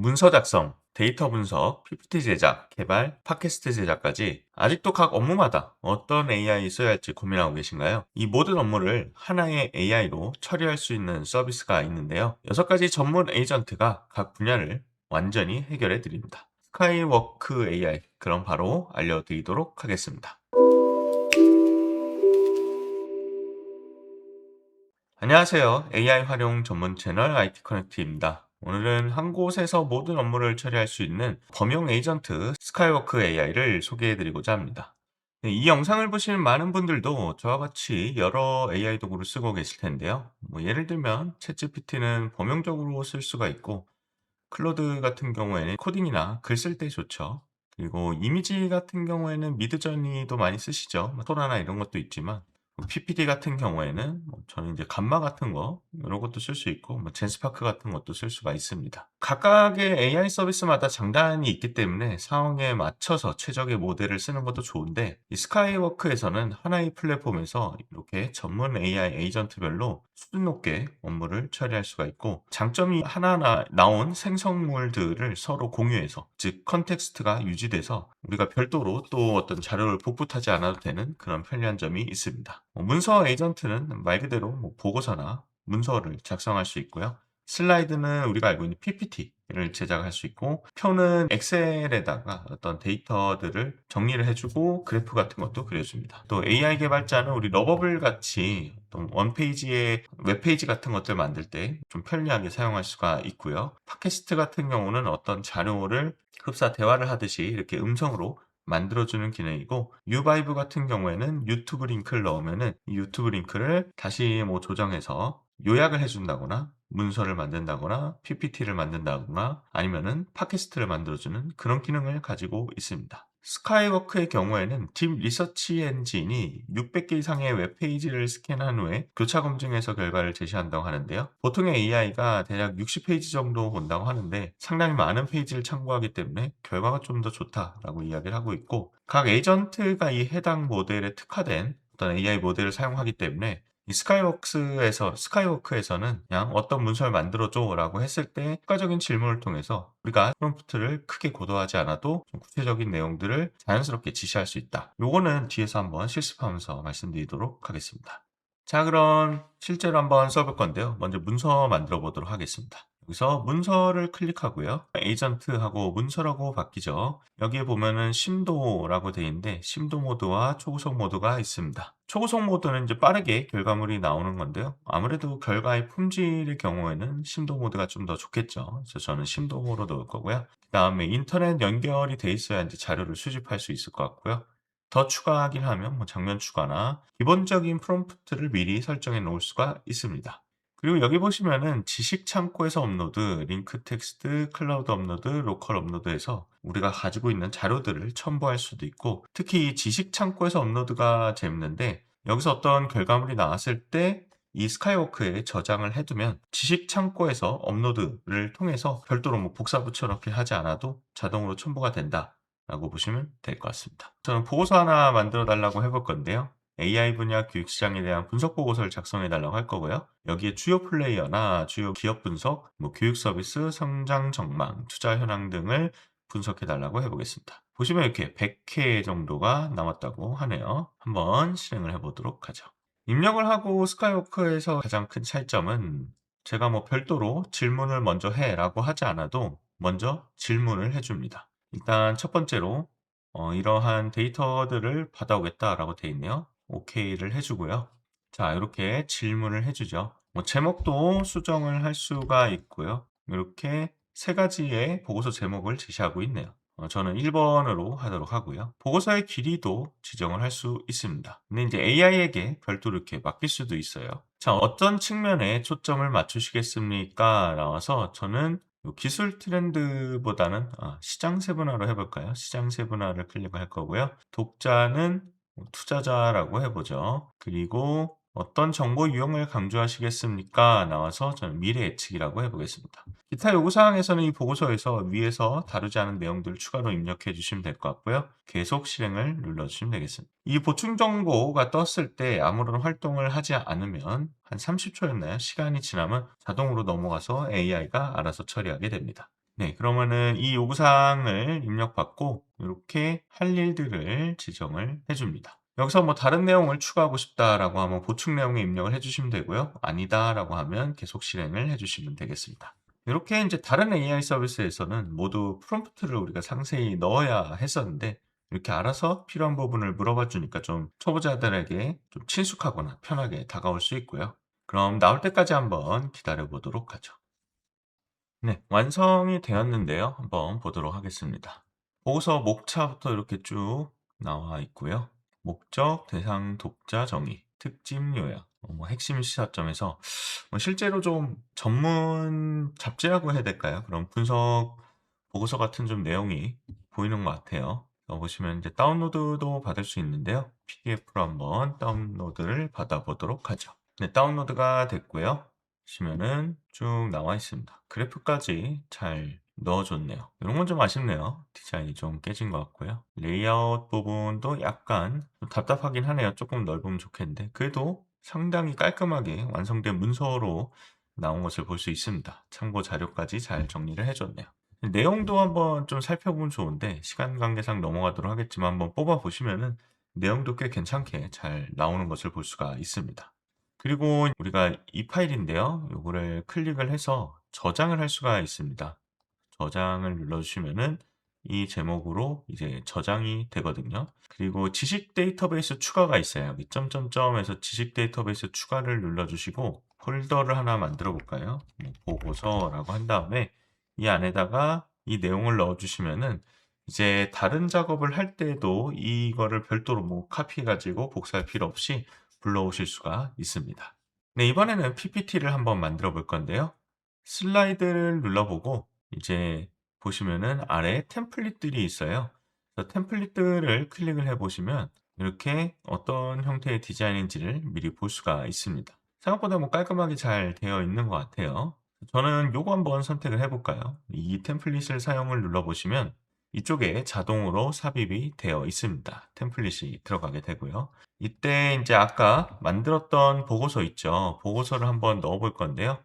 문서 작성, 데이터 분석, PPT 제작, 개발, 팟캐스트 제작까지 아직도 각 업무마다 어떤 AI 써야 할지 고민하고 계신가요? 이 모든 업무를 하나의 AI로 처리할 수 있는 서비스가 있는데요. 6가지 전문 에이전트가 각 분야를 완전히 해결해 드립니다. 스카이워크 AI, 그럼 바로 알려드리도록 하겠습니다. 안녕하세요. AI 활용 전문 채널 IT 커넥트입니다. 오늘은 한 곳에서 모든 업무를 처리할 수 있는 범용 에이전트 스카이워크 AI를 소개해 드리고자 합니다. 네, 이 영상을 보시는 많은 분들도 저와 같이 여러 AI 도구를 쓰고 계실 텐데요. 예를 들면 챗GPT는 범용적으로 쓸 수가 있고, 클로드 같은 경우에는 코딩이나 글 쓸 때 좋죠. 그리고 이미지 같은 경우에는 미드저니도 많이 쓰시죠. 소라나 이런 것도 있지만, PPT 같은 경우에는 저는 이제 감마 같은 거 이런 것도 쓸 수 있고, 젠스파크 같은 것도 쓸 수가 있습니다. 각각의 AI 서비스마다 장단이 있기 때문에 상황에 맞춰서 최적의 모델을 쓰는 것도 좋은데, 이 스카이워크에서는 하나의 플랫폼에서 이렇게 전문 AI 에이전트별로 수준 높게 업무를 처리할 수가 있고, 장점이 하나하나 나온 생성물들을 서로 공유해서, 즉 컨텍스트가 유지돼서 우리가 별도로 또 어떤 자료를 복붙하지 않아도 되는 그런 편리한 점이 있습니다. 문서 에이전트는 말 그대로 보고서나 문서를 작성할 수 있고요. 슬라이드는 우리가 알고 있는 PPT를 제작할 수 있고, 표는 엑셀에다가 어떤 데이터들을 정리를 해주고 그래프 같은 것도 그려줍니다. 또 AI 개발자는 우리 러버블 같이 어떤 원페이지의 웹페이지 같은 것들 만들 때 좀 편리하게 사용할 수가 있고요. 팟캐스트 같은 경우는 어떤 자료를 흡사 대화를 하듯이 이렇게 음성으로 만들어주는 기능이고, 유바이브 같은 경우에는 유튜브 링크를 넣으면은 이 유튜브 링크를 다시 조정해서 요약을 해준다거나 문서를 만든다거나 PPT를 만든다거나 아니면은 팟캐스트를 만들어주는 그런 기능을 가지고 있습니다. 스카이워크의 경우에는 딥 리서치 엔진이 600개 이상의 웹페이지를 스캔한 후에 교차 검증해서 결과를 제시한다고 하는데요. 보통의 AI가 대략 60페이지 정도 본다고 하는데 상당히 많은 페이지를 참고하기 때문에 결과가 좀 더 좋다라고 이야기를 하고 있고, 각 에이전트가 이 해당 모델에 특화된 어떤 AI 모델을 사용하기 때문에 이 스카이워크에서는 그냥 어떤 문서를 만들어줘라고 했을 때 추가적인 질문을 통해서 우리가 프롬프트를 크게 고도하지 않아도 좀 구체적인 내용들을 자연스럽게 지시할 수 있다. 요거는 뒤에서 한번 실습하면서 말씀드리도록 하겠습니다. 자, 그럼 실제로 한번 써볼 건데요. 먼저 문서 만들어 보도록 하겠습니다. 여기서 문서를 클릭하고요. 에이전트하고 문서라고 바뀌죠. 여기에 보면은 심도라고 되어 있는데 심도 모드와 초고속 모드가 있습니다. 초고속 모드는 이제 빠르게 결과물이 나오는 건데요. 아무래도 결과의 품질의 경우에는 심도 모드가 좀 더 좋겠죠. 그래서 저는 심도로 넣을 거고요. 그다음에 인터넷 연결이 돼 있어야 이제 자료를 수집할 수 있을 것 같고요. 더 추가하긴 하면 장면 추가나 기본적인 프롬프트를 미리 설정해 놓을 수가 있습니다. 그리고 여기 보시면은 지식 창고에서 업로드, 링크 텍스트, 클라우드 업로드, 로컬 업로드에서 우리가 가지고 있는 자료들을 첨부할 수도 있고, 특히 이 지식 창고에서 업로드가 재밌는데, 여기서 어떤 결과물이 나왔을 때 이 스카이워크에 저장을 해두면 지식 창고에서 업로드를 통해서 별도로 복사 붙여넣기 하지 않아도 자동으로 첨부가 된다라고 보시면 될 것 같습니다. 저는 보고서 하나 만들어 달라고 해볼 건데요. AI 분야 교육 시장에 대한 분석 보고서를 작성해 달라고 할 거고요. 여기에 주요 플레이어나 주요 기업 분석, 교육 서비스, 성장 전망, 투자 현황 등을 분석해 달라고 해보겠습니다. 보시면 이렇게 100회 정도가 남았다고 하네요. 한번 실행을 해보도록 하죠. 입력을 하고 스카이워크에서 가장 큰 차이점은 제가 별도로 질문을 먼저 해라고 하지 않아도 먼저 질문을 해줍니다. 일단 첫 번째로 이러한 데이터들을 받아오겠다라고 되어 있네요. 오케이를 해주고요. 자, 이렇게 질문을 해주죠. 제목도 수정을 할 수가 있고요. 이렇게 세 가지의 보고서 제목을 제시하고 있네요. 저는 1번으로 하도록 하고요. 보고서의 길이도 지정을 할 수 있습니다. 근데 이제 AI에게 별도로 이렇게 맡길 수도 있어요. 자, 어떤 측면에 초점을 맞추시겠습니까? 나와서 저는 요 기술 트렌드보다는 시장 세분화로 해볼까요? 시장 세분화를 클릭할 거고요. 독자는 투자자라고 해보죠. 그리고 어떤 정보 유형을 강조하시겠습니까? 나와서 저는 미래 예측이라고 해보겠습니다. 기타 요구사항에서는 이 보고서에서 위에서 다루지 않은 내용들을 추가로 입력해 주시면 될 것 같고요. 계속 실행을 눌러주시면 되겠습니다. 이 보충 정보가 떴을 때 아무런 활동을 하지 않으면 한 30초였나요? 시간이 지나면 자동으로 넘어가서 AI가 알아서 처리하게 됩니다. 네. 그러면은 이 요구사항을 입력받고 요렇게 할 일들을 지정을 해 줍니다. 여기서 뭐 "다른 내용을 추가하고 싶다."라고 하면 보충 내용에 입력을 해 주시면 되고요. "아니다."라고 하면 계속 실행을 해 주시면 되겠습니다. 요렇게 인제 다른 AI 서비스에서는 모두 프롬프트를 우리가 상세히 넣어야 했었는데 이렇게 알아서 필요한 부분을 물어봐 주니까 좀 초보자들에게 좀 친숙하거나 편하게 다가올 수 있고요. 그럼 나올 때까지 한번 기다려 보도록 하죠. 네. 완성이 되었는데요. 한번 보도록 하겠습니다. 보고서 목차부터 이렇게 쭉 나와 있고요. 목적, 대상, 독자, 정의, 특징 요약, 뭐 핵심 시사점에서 뭐 실제로 좀 전문 잡지라고 해야 될까요? 그런 분석 보고서 같은 좀 내용이 보이는 것 같아요. 보시면 이제 다운로드도 받을 수 있는데요. PDF로 한번 다운로드를 받아보도록 하죠. 네, 다운로드가 됐고요. 보시면은 쭉 나와 있습니다. 그래프까지 잘 넣어줬네요. 이런 건 좀 아쉽네요. 디자인이 좀 깨진 것 같고요. 레이아웃 부분도 약간 좀 답답하긴 하네요. 조금 넓으면 좋겠는데 그래도 상당히 깔끔하게 완성된 문서로 나온 것을 볼 수 있습니다. 참고 자료까지 잘 정리를 해줬네요. 내용도 한번 좀 살펴보면 좋은데 시간 관계상 넘어가도록 하겠지만 한번 뽑아 보시면은 내용도 꽤 괜찮게 잘 나오는 것을 볼 수가 있습니다. 그리고 우리가 이 파일인데요. 요거를 클릭을 해서 저장을 할 수가 있습니다. 저장을 눌러주시면은 이 제목으로 이제 저장이 되거든요. 그리고 지식 데이터베이스 추가가 있어요. 여기 점점점에서 지식 데이터베이스 추가를 눌러주시고 폴더를 하나 만들어 볼까요? 뭐 보고서라고 한 다음에 이 안에다가 이 내용을 넣어주시면은 이제 다른 작업을 할 때도 이거를 별도로 뭐 카피해 가지고 복사할 필요 없이 불러오실 수가 있습니다. 네, 이번에는 PPT를 한번 만들어 볼 건데요. 슬라이드를 눌러보고 이제 보시면은 아래에 템플릿들이 있어요. 그래서 템플릿들을 클릭을 해 보시면 이렇게 어떤 형태의 디자인인지를 미리 볼 수가 있습니다. 생각보다 뭐 깔끔하게 잘 되어 있는 것 같아요. 저는 요거 한번 선택을 해 볼까요? 이 템플릿을 사용을 눌러 보시면 이쪽에 자동으로 삽입이 되어 있습니다. 템플릿이 들어가게 되고요. 이때 이제 아까 만들었던 보고서 있죠. 보고서를 한번 넣어 볼 건데요.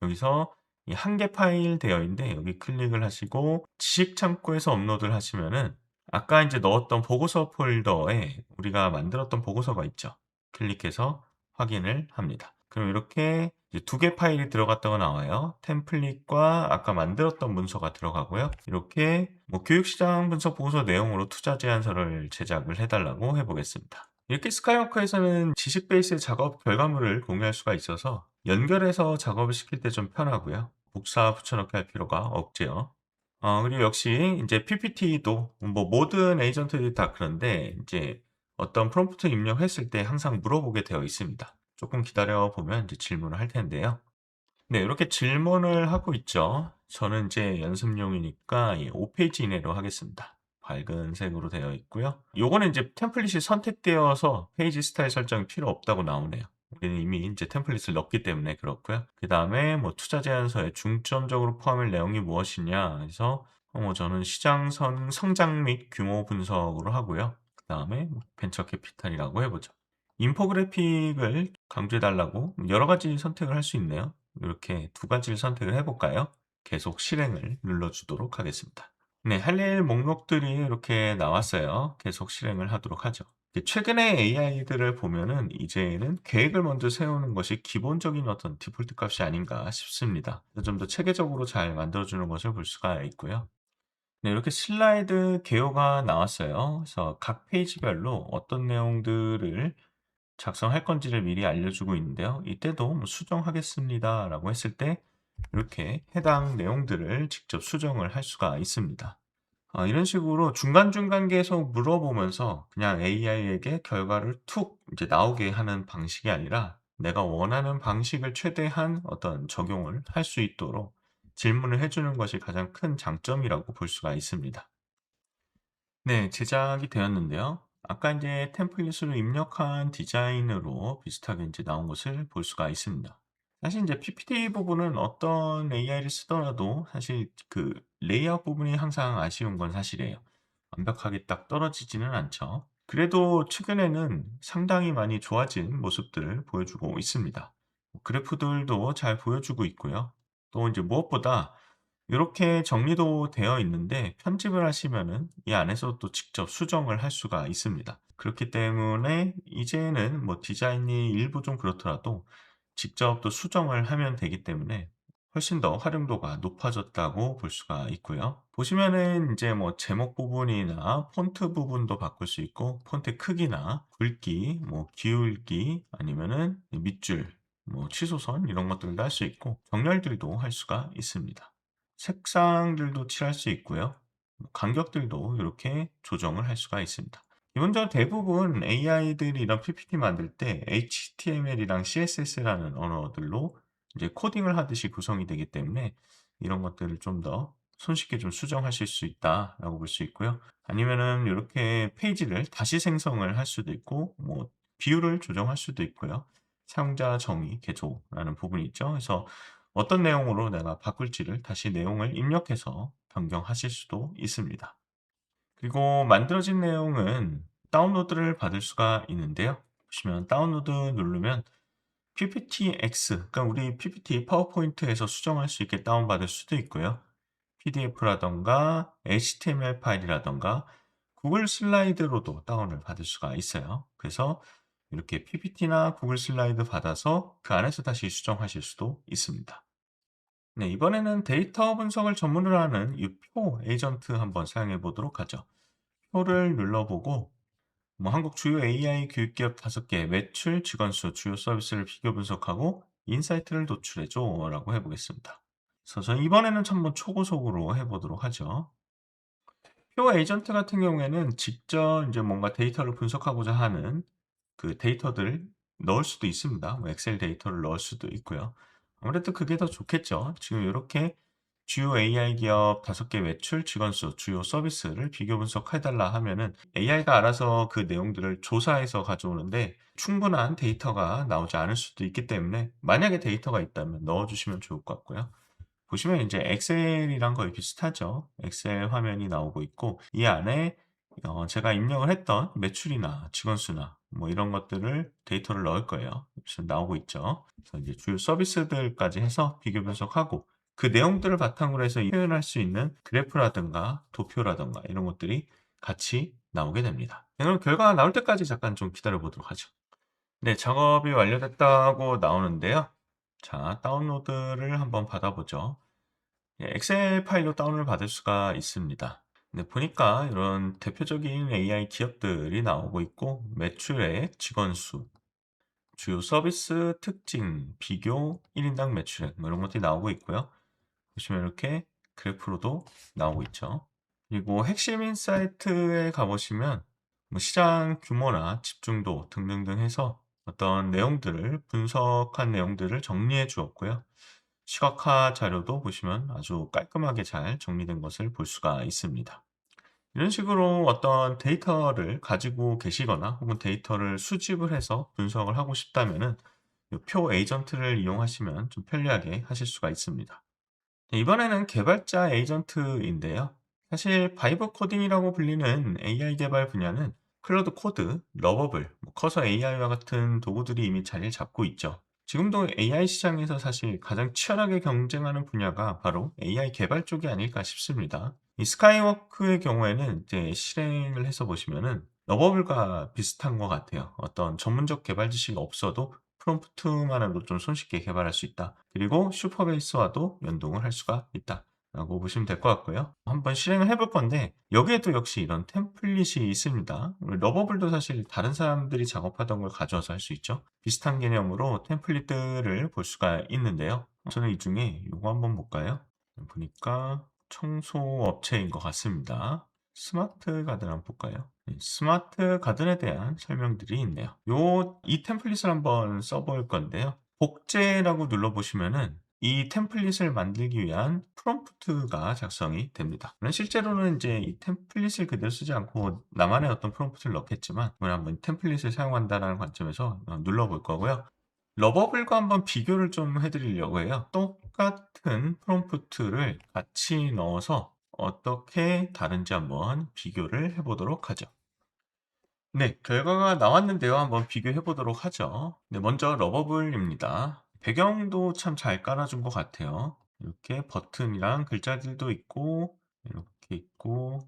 여기서 이 한 개 파일 되어 있는데 여기 클릭을 하시고 지식 창고에서 업로드를 하시면은 아까 인제 넣었던 보고서 폴더에 우리가 만들었던 보고서가 있죠. 클릭해서 확인을 합니다. 그럼 이렇게 이제 두 개 파일이 들어갔다고 나와요. 템플릿과 아까 만들었던 문서가 들어가고요. 이렇게 뭐 교육시장 분석 보고서 내용으로 투자 제안서를 제작을 해 달라고 해 보겠습니다. 이렇게 스카이워커에서는 지식 베이스의 작업 결과물을 공유할 수가 있어서 연결해서 작업을 시킬 때 좀 편하고요. 복사 붙여넣기 할 필요가 없지요. 그리고 역시 인제 PPT도 뭐 모든 에이전트들이 다 그런데 인제 어떤 프롬프트 입력했을 때 항상 물어보게 되어 있습니다. 쪼끔 기다려 보면 이제 질문을 할 텐데요. 네, 이렇게 질문을 하고 있죠. 저는 이제 연습용이니까 이 5페이지 이내로 하겠습니다. 밝은 색으로 되어 있고요. 요거는 이제 템플릿이 선택되어서 페이지 스타일 설정이 필요 없다고 나오네요. 우리는 이미 이제 템플릿을 넣었기 때문에 그렇고요. 그다음에 뭐 투자 제안서에 중점적으로 포함할 내용이 무엇이냐 해서 뭐 저는 시장 성장 및 규모 분석으로 하고요. 그다음에 뭐 벤처 캐피탈이라고 해 보죠. 인포그래픽을 강조해 달라고 여러 가지 선택을 할 수 있네요. 이렇게 두 가지를 선택을 해 볼까요? 계속 실행을 눌러 주도록 하겠습니다. 네, 할 일 목록들이 이렇게 나왔어요. 계속 실행을 하도록 하죠. 최근에 AI들을 보면은 이제는 계획을 먼저 세우는 것이 기본적인 어떤 디폴트 값이 아닌가 싶습니다. 좀 더 체계적으로 잘 만들어 주는 것을 볼 수가 있고요. 네, 이렇게 슬라이드 개요가 나왔어요. 그래서 각 페이지별로 어떤 내용들을 작성할 건지를 미리 알려주고 있는데요. 이때도 뭐 "수정하겠습니다."라고 했을 때 이렇게 해당 내용들을 직접 수정을 할 수가 있습니다. 이런 식으로 중간중간 계속 물어보면서 그냥 AI에게 결과를 툭 이제 나오게 하는 방식이 아니라 내가 원하는 방식을 최대한 어떤 적용을 할 수 있도록 질문을 해 주는 것이 가장 큰 장점이라고 볼 수가 있습니다. 네, 제작이 되었는데요. 아까 이제 템플릿으로 입력한 디자인으로 비슷하게 이제 나온 것을 볼 수가 있습니다. 사실 이제 PPT 부분은 어떤 AI를 쓰더라도 사실 그 레이아웃 부분이 항상 아쉬운 건 사실이에요. 완벽하게 딱 떨어지지는 않죠. 그래도 최근에는 상당히 많이 좋아진 모습들을 보여주고 있습니다. 그래프들도 잘 보여주고 있고요. 또 이제 무엇보다 이렇게 정리도 되어 있는데 편집을 하시면은 이 안에서 또 직접 수정을 할 수가 있습니다. 그렇기 때문에 이제는 뭐 디자인이 일부 좀 그렇더라도 직접 또 수정을 하면 되기 때문에 훨씬 더 활용도가 높아졌다고 볼 수가 있고요. 보시면은 이제 뭐 제목 부분이나 폰트 부분도 바꿀 수 있고 폰트 크기나 굵기, 뭐 기울기 아니면은 밑줄, 뭐 취소선 이런 것들도 할 수 있고 정렬들도 할 수가 있습니다. 색상들도 칠할 수 있고요. 뭐 간격들도 이렇게 조정을 할 수가 있습니다. 기본적으로 대부분 AI들이 이런 PPT 만들 때 HTML이랑 CSS라는 언어들로 이제 코딩을 하듯이 구성이 되기 때문에 이런 것들을 좀 더 손쉽게 좀 수정하실 수 있다라고 볼 수 있고요. 아니면은 이렇게 페이지를 다시 생성을 할 수도 있고 뭐 비율을 조정할 수도 있고요. 사용자 정의, 개조라는 부분이 있죠. 그래서 어떤 내용으로 내가 바꿀지를 다시 내용을 입력해서 변경하실 수도 있습니다. 그리고 만들어진 내용은 다운로드를 받을 수가 있는데요. 보시면 다운로드 누르면 PPTX, 그러니까 우리 PPT 파워포인트에서 수정할 수 있게 다운받을 수도 있고요. PDF라던가 HTML 파일이라던가 구글 슬라이드로도 다운을 받을 수가 있어요. 그래서 이렇게 PPT나 구글 슬라이드 받아서 그 안에서 다시 수정하실 수도 있습니다. 네, 이번에는 데이터 분석을 전문으로 하는 이 표 에이전트 한번 사용해 보도록 하죠. 표를 눌러보고 뭐 한국 주요 AI 교육기업 5개 매출, 직원 수, 주요 서비스를 비교 분석하고 인사이트를 도출해 줘라고 해 보겠습니다. 그래서 저는 이번에는 한번 초고속으로 해 보도록 하죠. 표 에이전트 같은 경우에는 직접 이제 뭔가 데이터를 분석하고자 하는 그 데이터들을 넣을 수도 있습니다. 뭐 엑셀 데이터를 넣을 수도 있고요. 아무래도 그게 더 좋겠죠. 지금 요렇게 주요 AI 기업 5개 매출, 직원 수, 주요 서비스를 비교 분석해 달라 하면은 AI가 알아서 그 내용들을 조사해서 가져오는데 충분한 데이터가 나오지 않을 수도 있기 때문에 만약에 데이터가 있다면 넣어 주시면 좋을 것 같고요. 보시면 이제 엑셀이랑 거의 비슷하죠. 엑셀 화면이 나오고 있고 이 안에 제가 입력을 했던 매출이나 직원 수나 뭐 이런 것들을 데이터를 넣을 거예요. 지금 나오고 있죠. 그래서 이제 주요 서비스들까지 해서 비교 분석하고 그 내용들을 바탕으로 해서 표현할 수 있는 그래프라든가 도표라든가 이런 것들이 같이 나오게 됩니다. 네, 그럼 결과가 나올 때까지 잠깐 좀 기다려 보도록 하죠. 네, 작업이 완료됐다고 나오는데요. 자, 다운로드를 한번 받아보죠. 예, 엑셀 파일로 다운을 받을 수가 있습니다. 네, 보니까 이런 대표적인 AI 기업들이 나오고 있고 매출액, 직원 수, 주요 서비스 특징, 비교, 1인당 매출액 뭐 이런 것들이 나오고 있고요. 보시면 이렇게 그래프로도 나오고 있죠. 그리고 핵심 인사이트에 가보시면 뭐 시장 규모나 집중도 등등등 해서 어떤 내용들을 분석한 내용들을 정리해 주었고요. 시각화 자료도 보시면 아주 깔끔하게 잘 정리된 것을 볼 수가 있습니다. 이런 식으로 어떤 데이터를 가지고 계시거나 혹은 데이터를 수집을 해서 분석을 하고 싶다면은 이표 에이전트를 이용하시면 좀 편리하게 하실 수가 있습니다. 네, 이번에는 개발자 에이전트인데요. 사실 바이브 코딩이라고 불리는 AI 개발 분야는 클로드 코드, 러버블, 뭐 커서 AI와 같은 도구들이 이미 자리를 잡고 있죠. 지금도 AI 시장에서 사실 가장 치열하게 경쟁하는 분야가 바로 AI 개발 쪽이 아닐까 싶습니다. 이 스카이워크의 경우에는 이제 실행을 해서 보시면은 러버블과 비슷한 것 같아요. 어떤 전문적 개발 지식이 없어도 프롬프트만으로 좀 손쉽게 개발할 수 있다. 그리고 슈퍼베이스와도 연동을 할 수가 있다. 라고 보시면 될 것 같고요. 한번 실행을 해볼 건데 여기에도 역시 이런 템플릿이 있습니다. 우리 러버블도 사실 다른 사람들이 작업하던 걸 가져와서 할 수 있죠. 비슷한 개념으로 템플릿들을 볼 수가 있는데요. 저는 이 중에 이거 한번 볼까요? 보니까 청소 업체인 것 같습니다. 스마트 가든 한번 볼까요? 네, 스마트 가든에 대한 설명들이 있네요. 이 템플릿을 한번 써볼 건데요. 복제라고 눌러보시면은 이 템플릿을 만들기 위한 프롬프트가 작성이 됩니다. 실제로는 이제 이 템플릿을 그대로 쓰지 않고 나만의 어떤 프롬프트를 넣겠지만 오늘 한번 템플릿을 사용한다는 관점에서 눌러볼 거고요. 러버블과 한번 비교를 좀 해드리려고 해요. 똑같은 프롬프트를 같이 넣어서 어떻게 다른지 한번 비교를 해보도록 하죠. 네, 결과가 나왔는데요. 한번 비교해 보도록 하죠. 네, 먼저 러버블입니다. 배경도 참 잘 깔아준 것 같아요. 이렇게 버튼이랑 글자들도 있고 이렇게 있고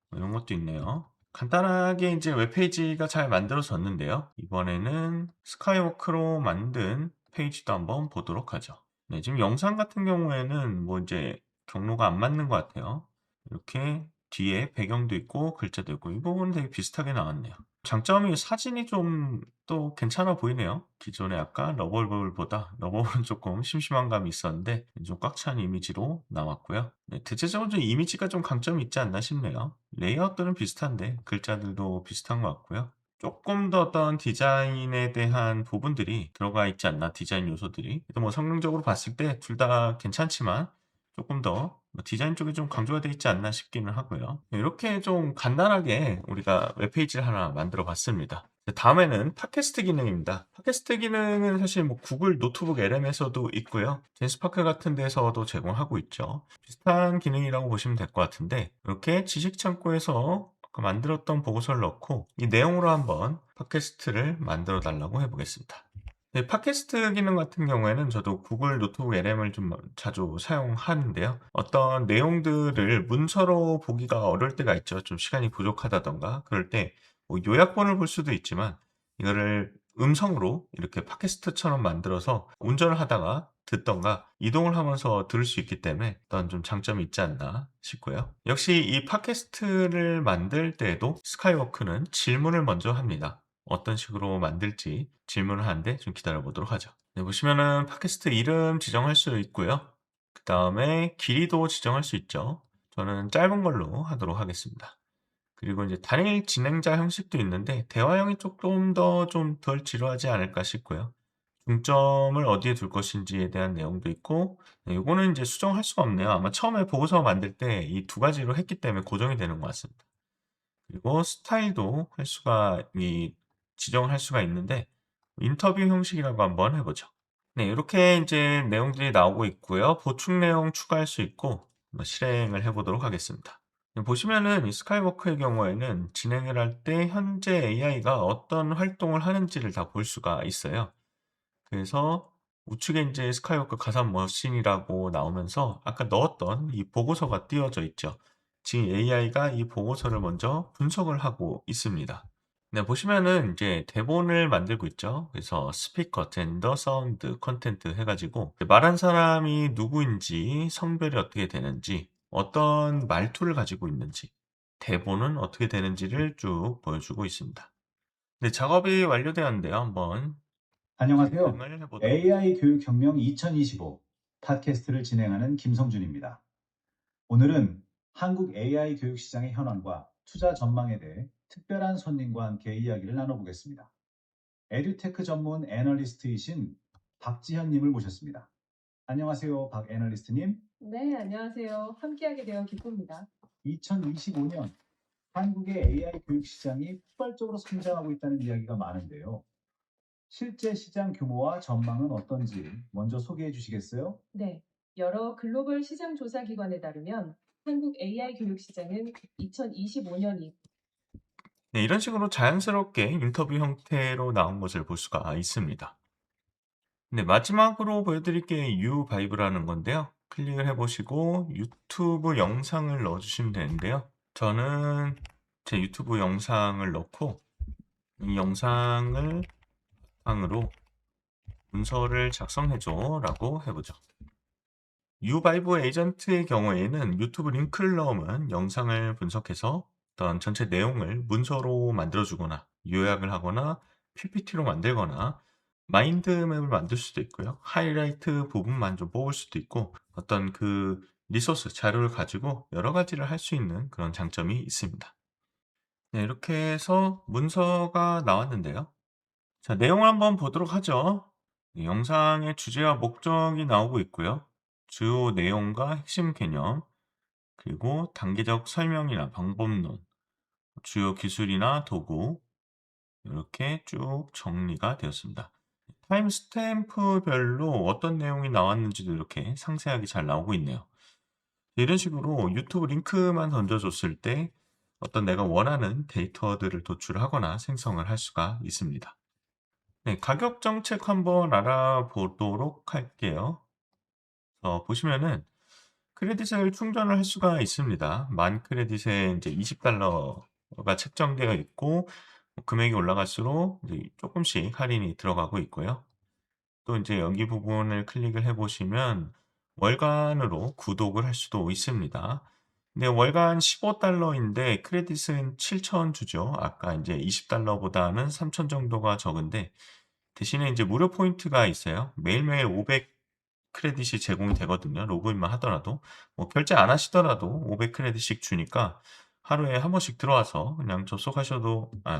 뭐 이런 것도 있네요. 간단하게 이제 웹페이지가 잘 만들어졌는데요. 이번에는 스카이워크로 만든 페이지도 한번 보도록 하죠. 네, 지금 영상 같은 경우에는 뭐 이제 경로가 안 맞는 것 같아요. 이렇게 뒤에 배경도 있고 글자도 있고 이 부분은 되게 비슷하게 나왔네요. 장점이 사진이 좀 또 괜찮아 보이네요. 기존에 아까 러버블보다 러버블은 조금 심심한 감이 있었는데 좀 꽉 찬 이미지로 나왔고요. 네, 대체적으로 좀 이미지가 좀 강점이 있지 않나 싶네요. 레이아웃들은 비슷한데 글자들도 비슷한 것 같고요. 조금 더 어떤 디자인에 대한 부분들이 들어가 있지 않나, 디자인 요소들이. 그래도 뭐 성능적으로 봤을 때 둘 다 괜찮지만 조금 더 디자인 쪽이 좀 강조가 되어 있지 않나 싶기는 하고요. 이렇게 좀 간단하게 우리가 웹페이지를 하나 만들어 봤습니다. 다음에는 팟캐스트 기능입니다. 팟캐스트 기능은 사실 뭐 구글 노트북 LM에서도 있고요. 제인스파크 같은 데서도 제공하고 있죠. 비슷한 기능이라고 보시면 될 것 같은데 이렇게 지식 창고에서 아까 만들었던 보고서를 넣고 이 내용으로 한번 팟캐스트를 만들어 달라고 해보겠습니다. 네, 팟캐스트 기능 같은 경우에는 저도 구글 노트북 LM을 좀 자주 사용하는데요. 어떤 내용들을 문서로 보기가 어려울 때가 있죠. 좀 시간이 부족하다던가 그럴 때 뭐 요약본을 볼 수도 있지만 이거를 음성으로 이렇게 팟캐스트처럼 만들어서 운전을 하다가 듣던가 이동을 하면서 들을 수 있기 때문에 어떤 좀 장점이 있지 않나 싶고요. 역시 이 팟캐스트를 만들 때에도 스카이워크는 질문을 먼저 합니다. 어떤 식으로 만들지 질문을 하는데 좀 기다려 보도록 하죠. 네, 보시면은 팟캐스트 이름 지정할 수 있고요. 그 다음에 길이도 지정할 수 있죠. 저는 짧은 걸로 하도록 하겠습니다. 그리고 이제 단일 진행자 형식도 있는데 대화형이 조금 더 좀 덜 지루하지 않을까 싶고요. 중점을 어디에 둘 것인지에 대한 내용도 있고 네, 요거는 이제 수정할 수가 없네요. 아마 처음에 보고서 만들 때 이 두 가지로 했기 때문에 고정이 되는 것 같습니다. 그리고 스타일도 할 수가 지정을 할 수가 있는데 인터뷰 형식이라고 한번 해 보죠. 네, 이렇게 이제 내용들이 나오고 있고요. 보충 내용 추가할 수 있고 실행을 해 보도록 하겠습니다. 보시면은 이 스카이워크의 경우에는 진행을 할 때 현재 AI가 어떤 활동을 하는지를 다 볼 수가 있어요. 그래서 우측에 이제 스카이워크 가상 머신이라고 나오면서 아까 넣었던 이 보고서가 띄어져 있죠. 지금 AI가 이 보고서를 먼저 분석을 하고 있습니다. 네, 보시면은 이제 대본을 만들고 있죠. 그래서 스피커, 젠더, 사운드, 컨텐트 해가지고 말한 사람이 누구인지, 성별이 어떻게 되는지, 어떤 말투를 가지고 있는지, 대본은 어떻게 되는지를 쭉 보여주고 있습니다. 네, 작업이 완료되었는데요. 한번 안녕하세요. 실행을 해보도록 하죠. AI 교육혁명 2025 팟캐스트를 진행하는 김성준입니다. 오늘은 한국 AI 교육 시장의 현황과 투자 전망에 대해 특별한 손님과 함께 이야기를 나눠보겠습니다. 에듀테크 전문 애널리스트이신 박지현님을 모셨습니다. 안녕하세요, 박 애널리스트님. 네, 안녕하세요. 함께하게 되어 기쁩니다. 2025년 한국의 AI 교육 시장이 폭발적으로 성장하고 있다는 이야기가 많은데요. 실제 시장 규모와 전망은 어떤지 먼저 소개해 주시겠어요? 네, 여러 글로벌 시장 조사 기관에 따르면 한국 AI 교육 시장은 2025년이 네, 이런 식으로 자연스럽게 인터뷰 형태로 나온 것을 볼 수가 있습니다. 네, 마지막으로 보여드릴 게 유바이브라는 건데요. 클릭을 해보시고 유튜브 영상을 넣어주시면 되는데요. 저는 제 유튜브 영상을 넣고 이 영상을 바탕으로 문서를 작성해줘 라고 해보죠. 유바이브 에이전트의 경우에는 유튜브 링크를 넣으면 영상을 분석해서 어떤 전체 내용을 문서로 만들어주거나 요약을 하거나 PPT로 만들거나 마인드맵을 만들 수도 있고요. 하이라이트 부분만 좀 뽑을 수도 있고 어떤 그 리소스, 자료를 가지고 여러 가지를 할 수 있는 그런 장점이 있습니다. 네, 이렇게 해서 문서가 나왔는데요. 자, 내용을 한번 보도록 하죠. 네, 영상의 주제와 목적이 나오고 있고요. 주요 내용과 핵심 개념, 그리고 단계적 설명이나 방법론, 주요 기술이나 도구, 이렇게 쭉 정리가 되었습니다. 타임 스탬프별로 어떤 내용이 나왔는지도 이렇게 상세하게 잘 나오고 있네요. 이런 식으로 유튜브 링크만 던져줬을 때 어떤 내가 원하는 데이터들을 도출하거나 생성을 할 수가 있습니다. 네, 가격 정책 한번 알아보도록 할게요. 보시면은 크레딧을 충전을 할 수가 있습니다. 만 크레딧에 이제 $20가 책정되어 있고 금액이 올라갈수록 이제 쪼끔씩 할인이 들어가고 있고요. 또 인제 여기 부분을 클릭을 해 보시면 월간으로 구독을 할 수도 있습니다. 근데 월간 $15인데 크레딧은 7,000 주죠. 아까 인제 $20보다는 3,000 정도가 적은데 대신에 인제 무료 포인트가 있어요. 매일매일 500 크레딧이 제공이 되거든요, 로그인만 하더라도. 뭐 결제 안 하시더라도 500 크레딧씩 주니까 하루에 한 번씩 들어와서 그냥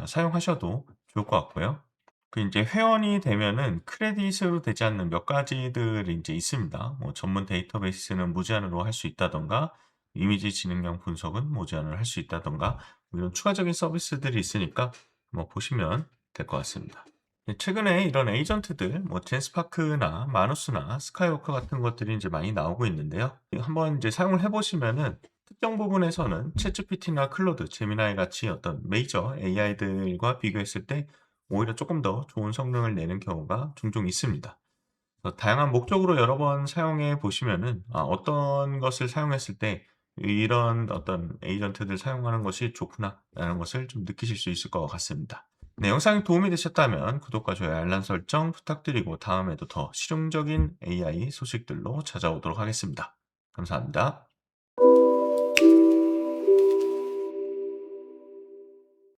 사용하셔도 좋을 것 같고요. 그 인제 회원이 되면은 크레딧으로 되지 않는 몇 가지들이 인제 있습니다. 뭐 전문 데이터베이스는 무제한으로 할 수 있다든가 이미지 지능형 분석은 무제한으로 할 수 있다든가 뭐 이런 추가적인 서비스들이 있으니까 뭐 보시면 될 것 같습니다. 네, 최근에 이런 에이전트들 뭐 젠스파크나 마누스나 스카이워커 같은 것들이 인제 많이 나오고 있는데요. 한번 인제 사용을 해 보시면은 특정 부분에서는 챗GPT나 클로드, 제미나이 같이 어떤 메이저 AI들과 비교했을 때 오히려 쪼끔 더 좋은 성능을 내는 경우가 종종 있습니다. 다양한 목적으로 여러 번 사용해 보시면은 어떤 것을 사용했을 때 이런 어떤 에이전트들 사용하는 것이 좋구나라는 것을 좀 느끼실 수 있을 것 같습니다. 네, 영상이 도움이 되셨다면 구독과 좋아요, 알람 설정 부탁드리고 다음에도 더 실용적인 AI 소식들로 찾아오도록 하겠습니다. 감사합니다.